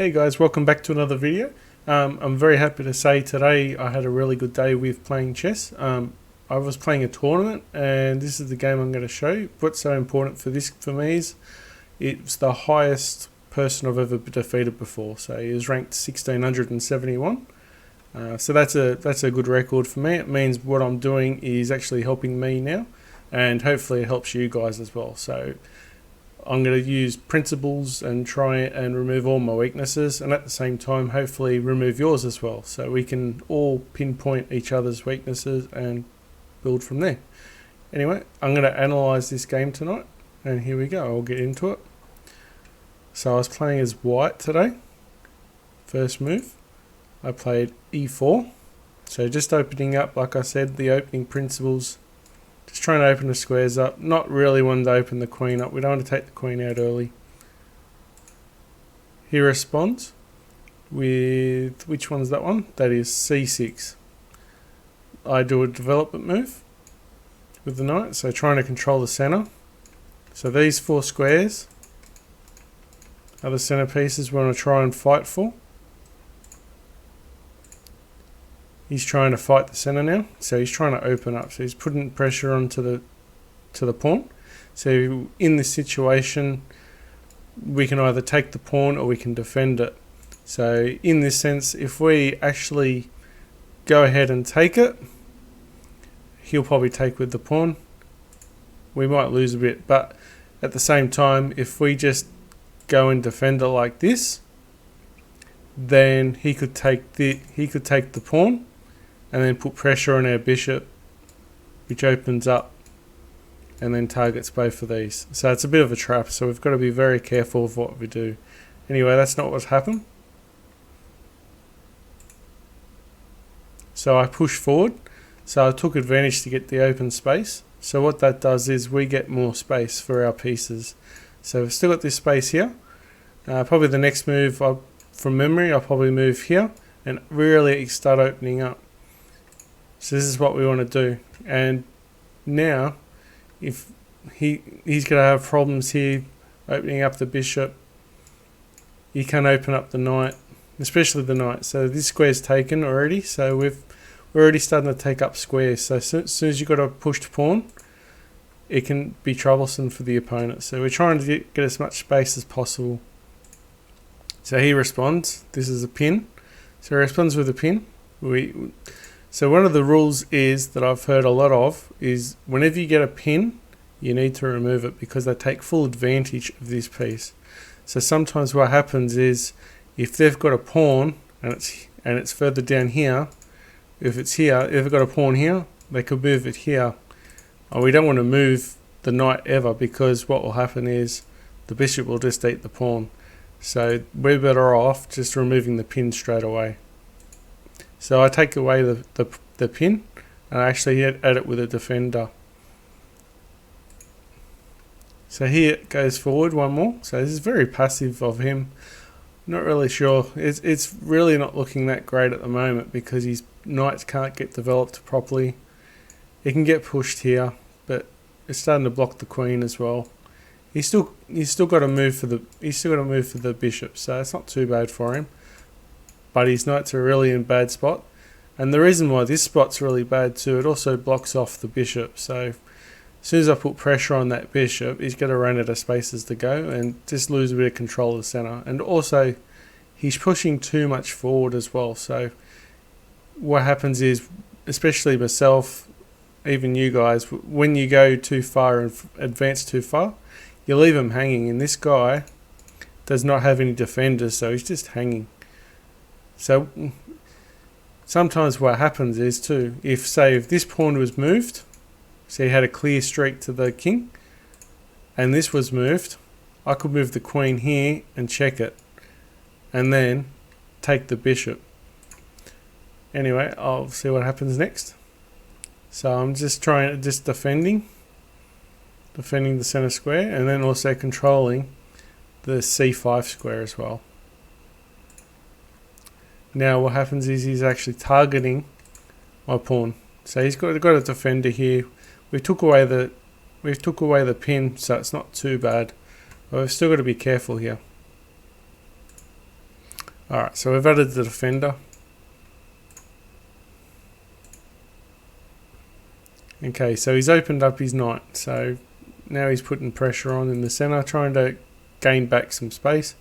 Hey guys, welcome back to another video. I'm very happy to say today I had a really good day with playing chess. I was playing a tournament and this is the game I'm going to show you. What's so important for me is it's the highest person I've ever defeated before. So he was ranked 1671. So that's a good record for me. It means what I'm doing is actually helping me now, and hopefully it helps you guys as well. So I'm going to use principles and try and remove all my weaknesses, and at the same time hopefully remove yours as well, so we can all pinpoint each other's weaknesses and build from there. Anyway, I'm going to analyze this game tonight, and here we go. I'll get into it. So I was playing as white today. First move, I played e4. So just opening up, like I said, the opening principles. Just trying to open the squares up. Not really wanting to open the queen up. We don't want to take the queen out early. He responds with, which one's that one? That is c6. I do a development move with the knight, so trying to control the center. So these four squares are the centerpieces we want to try and fight for. He's trying to fight the center now, so he's trying to open up. So he's putting pressure onto the pawn. So in this situation, we can either take the pawn or we can defend it. So in this sense, if we actually go ahead and take it, he'll probably take with the pawn. We might lose a bit, but at the same time, if we just go and defend it like this, then he could take the pawn and then put pressure on our bishop, which opens up and then targets both of these. So it's a bit of a trap, so we've got to be very careful of what we do. Anyway, that's not what's happened. So I pushed forward, so I took advantage to get the open space. So what that does is we get more space for our pieces. So we've still got this space here. Probably the next move, from memory, I'll probably move here and really start opening up. So this is what we want to do. And now, if he's going to have problems here opening up the bishop, he can open up the knight, especially the knight. So this square's taken already. So we're already starting to take up squares. So as soon as you've got a pushed pawn, it can be troublesome for the opponent. So we're trying to get as much space as possible. So he responds. This is a pin. So he responds with a pin. So one of the rules is that I've heard a lot of is whenever you get a pin, you need to remove it because they take full advantage of this piece. So sometimes what happens is if they've got a pawn and it's further down here, if they've got a pawn here, they could move it here. And we don't want to move the knight ever, because what will happen is the bishop will just eat the pawn. So we're better off just removing the pin straight away. So I take away the pin and I actually add it with a defender. So here it goes forward one more. So this is very passive of him. Not really sure. It's really not looking that great at the moment because his knights can't get developed properly. He can get pushed here, but it's starting to block the queen as well. He's still got to move for the bishop, so it's not too bad for him. But his knights are really in a bad spot. And the reason why this spot's really bad too, it also blocks off the bishop. So as soon as I put pressure on that bishop, he's going to run out of spaces to go and just lose a bit of control of the center. And also, he's pushing too much forward as well. So what happens is, especially myself, even you guys, when you go too far and advance too far, you leave him hanging. And this guy does not have any defenders, so he's just hanging. So sometimes what happens is too, if this pawn was moved, so he had a clear streak to the king, and this was moved, I could move the queen here and check it, and then take the bishop. Anyway, I'll see what happens next. So I'm just defending the center square, and then also controlling the c5 square as well. Now what happens is he's actually targeting my pawn. So he's got a defender here. We took away the pin, so it's not too bad. But we've still got to be careful here. Alright, so we've added the defender. Okay, so he's opened up his knight, so now he's putting pressure on in the centre, trying to gain back some space.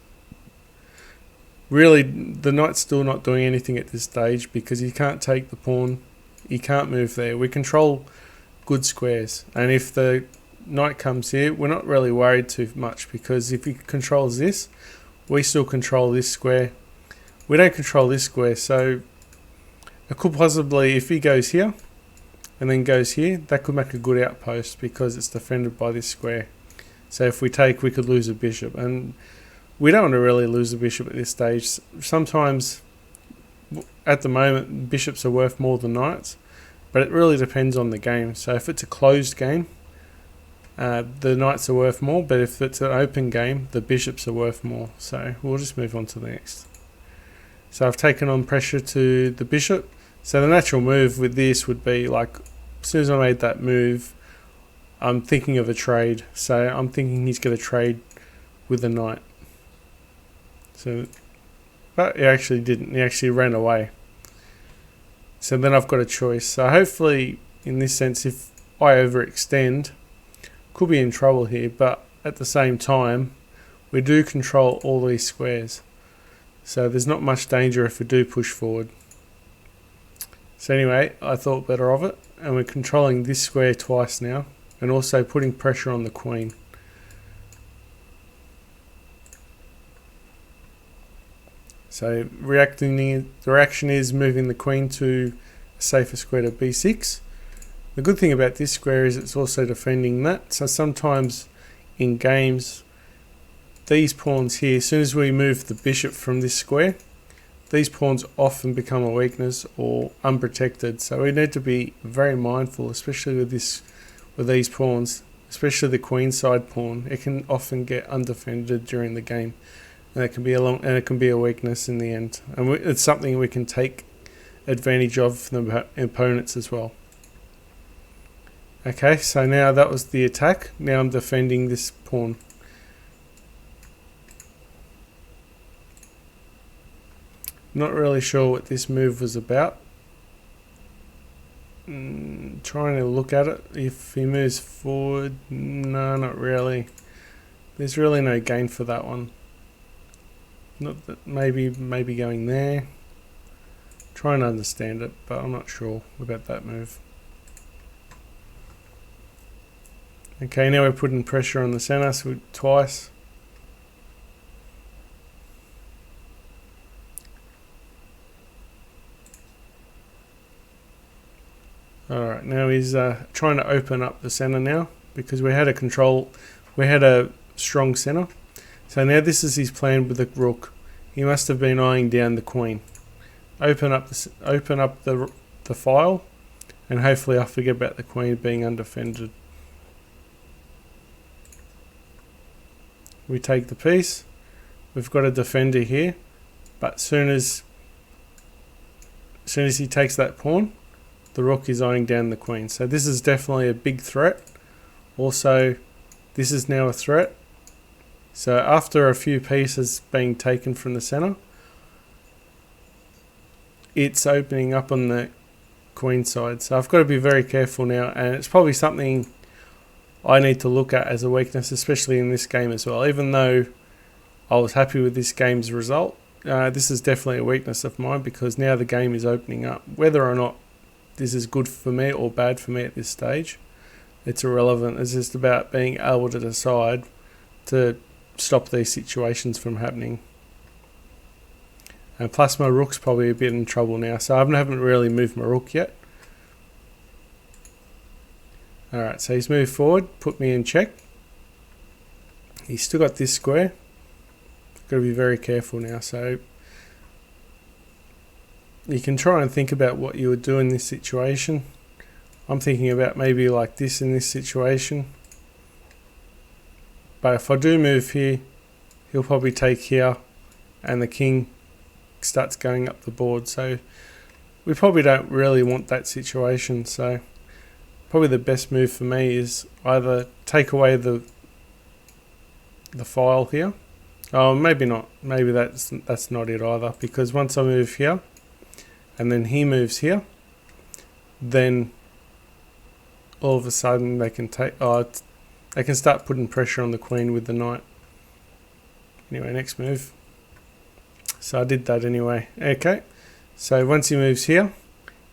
Really, the knight's still not doing anything at this stage because he can't take the pawn, he can't move there. We control good squares, and if the knight comes here, we're not really worried too much because if he controls this, we still control this square. We don't control this square, so it could possibly, if he goes here, and then goes here, that could make a good outpost because it's defended by this square. So if we take, we could lose a bishop, and we don't want to really lose a bishop at this stage. Sometimes, at the moment, bishops are worth more than knights, but it really depends on the game. So if it's a closed game, the knights are worth more, but if it's an open game, the bishops are worth more. So we'll just move on to the next. So I've taken on pressure to the bishop. So the natural move with this would be like, as soon as I made that move, I'm thinking of a trade. So I'm thinking he's going to trade with the knight. So, but he actually didn't. He actually ran away. So then I've got a choice. So hopefully, in this sense, if I overextend, could be in trouble here. But at the same time, we do control all these squares. So there's not much danger if we do push forward. So anyway, I thought better of it, and we're controlling this square twice now, and also putting pressure on the queen. So the reaction is moving the queen to a safer square to b6. The good thing about this square is it's also defending that, so sometimes in games, these pawns here, as soon as we move the bishop from this square, these pawns often become a weakness or unprotected, so we need to be very mindful, especially with these pawns, especially the queen side pawn. It can often get undefended during the game, and it can be a weakness in the end. And it's something we can take advantage of from the opponents as well. Okay, so now that was the attack. Now I'm defending this pawn. Not really sure what this move was about. Trying to look at it. If he moves forward, no, not really. There's really no gain for that one. Not that maybe going there. Trying to understand it, but I'm not sure about that move. Okay, now we're putting pressure on the center, so twice. Alright, now he's trying to open up the center now, because we had a strong center. So now this is his plan with the rook. He must have been eyeing down the queen. Open up the file, and hopefully I forget about the queen being undefended. We take the piece. We've got a defender here, but as soon as he takes that pawn, the rook is eyeing down the queen. So this is definitely a big threat. Also, this is now a threat. So after a few pieces being taken from the center, it's opening up on the queen side. So I've got to be very careful now, and it's probably something I need to look at as a weakness, especially in this game as well. Even though I was happy with this game's result, this is definitely a weakness of mine, because now the game is opening up. Whether or not this is good for me or bad for me at this stage, it's irrelevant. It's just about being able to decide to stop these situations from happening. And plus my rook's probably a bit in trouble now, so I haven't really moved my rook yet. Alright, so he's moved forward, put me in check. He's still got this square. Got to be very careful now. So you can try and think about what you would do in this situation. I'm thinking about maybe like this in this situation. But if I do move here, he'll probably take here, and the king starts going up the board. So we probably don't really want that situation. So probably the best move for me is either take away the file here, Oh, maybe not. Maybe that's not it either. Because once I move here, and then he moves here, then all of a sudden they can take. They can start putting pressure on the queen with the knight. Anyway, next move. So I did that anyway. Okay. So once he moves here,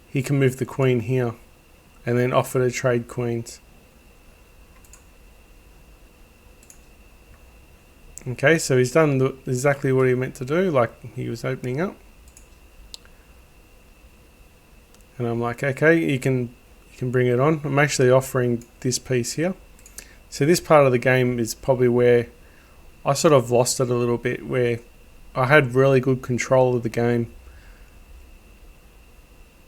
he can move the queen here, and then offer to trade queens. Okay, so he's done exactly what he meant to do, like he was opening up. And I'm like, okay, you can bring it on. I'm actually offering this piece here. So this part of the game is probably where I sort of lost it a little bit, where I had really good control of the game.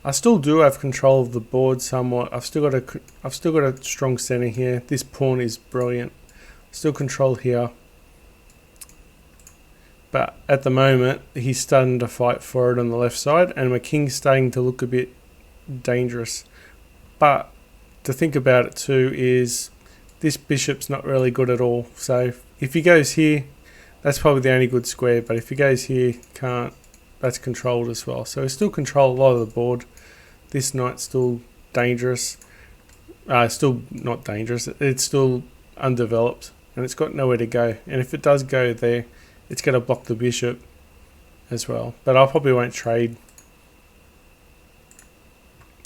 I still do have control of the board somewhat. I've still got a strong center here. This pawn is brilliant. Still control here. But at the moment, he's starting to fight for it on the left side, and my king's starting to look a bit dangerous. But to think about it too is this bishop's not really good at all. So if he goes here, that's probably the only good square. But if he goes here, can't. That's controlled as well. So we still control a lot of the board. This knight's still dangerous. Still not dangerous. It's still undeveloped, and it's got nowhere to go. And if it does go there, it's going to block the bishop as well. But I probably won't trade.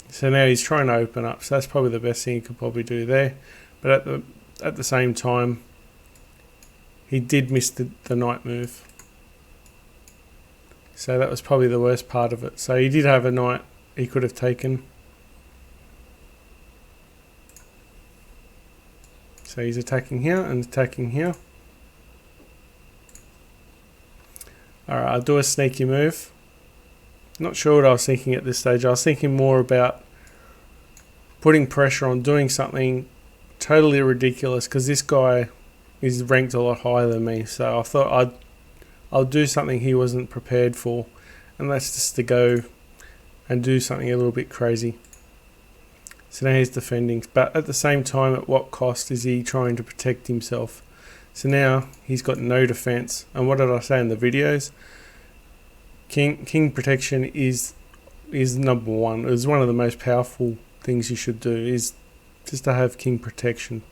So now he's trying to open up. So that's probably the best thing he could probably do there. But at the same time, he did miss the knight move. So that was probably the worst part of it. So he did have a knight he could have taken. So he's attacking here and attacking here. Alright, I'll do a sneaky move. Not sure what I was thinking at this stage. I was thinking more about putting pressure on doing something totally ridiculous, because this guy is ranked a lot higher than me. So I thought I'll do something he wasn't prepared for, and that's just to go and do something a little bit crazy. So now he's defending, but at the same time, at what cost is he trying to protect himself? So now he's got no defense. And what did I say in the videos? King protection is number one. It's one of the most powerful things you should do, is just to have king protection.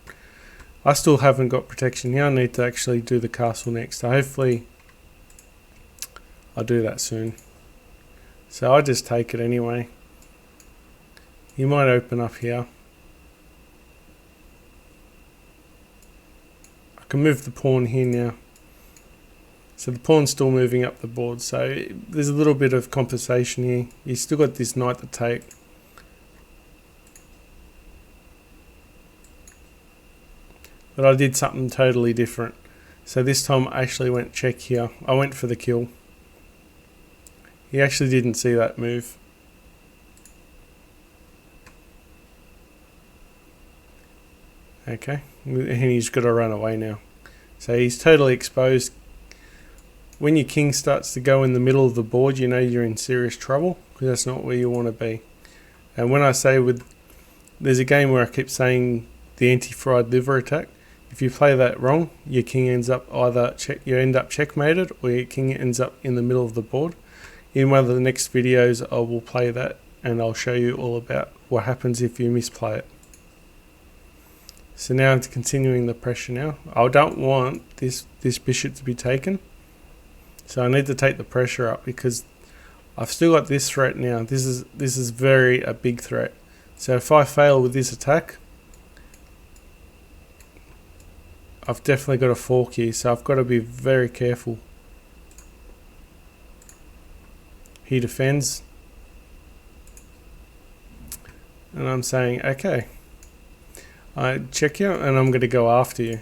I still haven't got protection here. I need to actually do the castle next. So hopefully I'll do that soon. So I just take it anyway. He might open up here. I can move the pawn here now. So the pawn's still moving up the board. So there's a little bit of compensation here. You still got this knight to take. But I did something totally different. So this time I actually went check here. I went for the kill. He actually didn't see that move. Okay, and he's got to run away now. So he's totally exposed. When your king starts to go in the middle of the board, you know you're in serious trouble, because that's not where you want to be. And when I say there's a game where I keep saying the anti-fried liver attack. If you play that wrong, your king ends up you end up checkmated, or your king ends up in the middle of the board. In one of the next videos, I will play that, and I'll show you all about what happens if you misplay it. So now it's continuing the pressure now. I don't want this bishop to be taken. So I need to take the pressure up, because I've still got this threat now. This is very a big threat. So if I fail with this attack, I've definitely got a fork here. So I've got to be very careful. He defends. And I'm saying, okay, I check you and I'm going to go after you.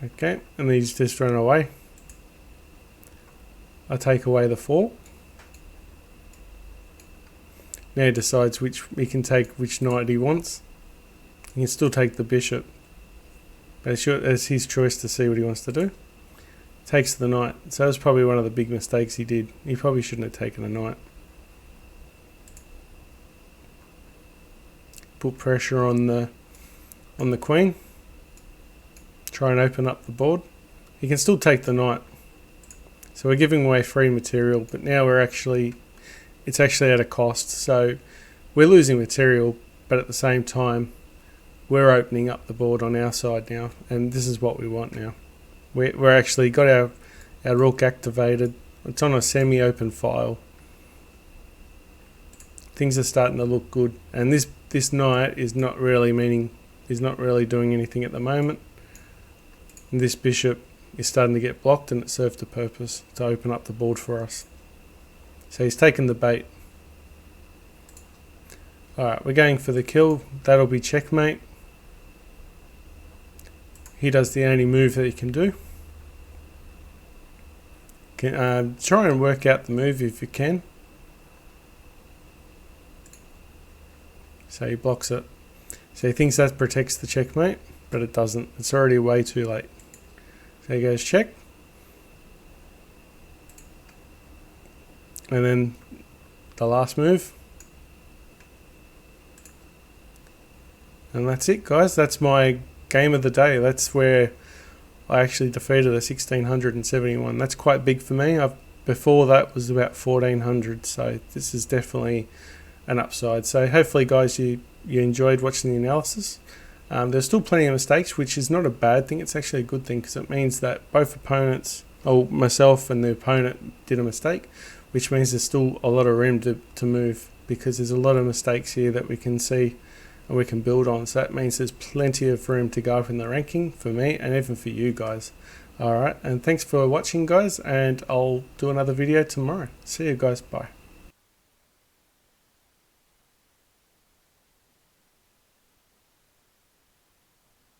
Okay, and he's just run away. I take away the fork. Now he decides he can take which knight he wants. He can still take the bishop, but it's his choice to see what he wants to do. Takes the knight. So that's probably one of the big mistakes he did. He probably shouldn't have taken a knight. Put pressure on the queen. try and open up the board. He can still take the knight. So we're giving away free material, but now it's actually at a cost. So we're losing material, but at the same time, we're opening up the board on our side now, and this is what we want now. We're actually got our rook activated. It's on a semi-open file. Things are starting to look good, and this knight is not really doing anything at the moment. And this bishop is starting to get blocked, and it served a purpose to open up the board for us. So he's taken the bait. Alright, we're going for the kill. That'll be checkmate. He does the only move that he can do. Try and work out the move if you can. So he blocks it. So he thinks that protects the checkmate, but it doesn't. It's already way too late. So he goes check. And then the last move. And that's it, guys. That's my game of the day. That's where I actually defeated a 1671. That's quite big for me. Before that was about 1400, so this is definitely an upside. So hopefully, guys, you enjoyed watching the analysis. There's still plenty of mistakes, which is not a bad thing. It's actually a good thing because it means that both opponents, or myself and the opponent, did a mistake, which means there's still a lot of room to move, because there's a lot of mistakes here that we can see and we can build on. So that means there's plenty of room to go up in the ranking for me and even for you guys. Alright, and thanks for watching, guys, and I'll do another video tomorrow. See you guys, bye.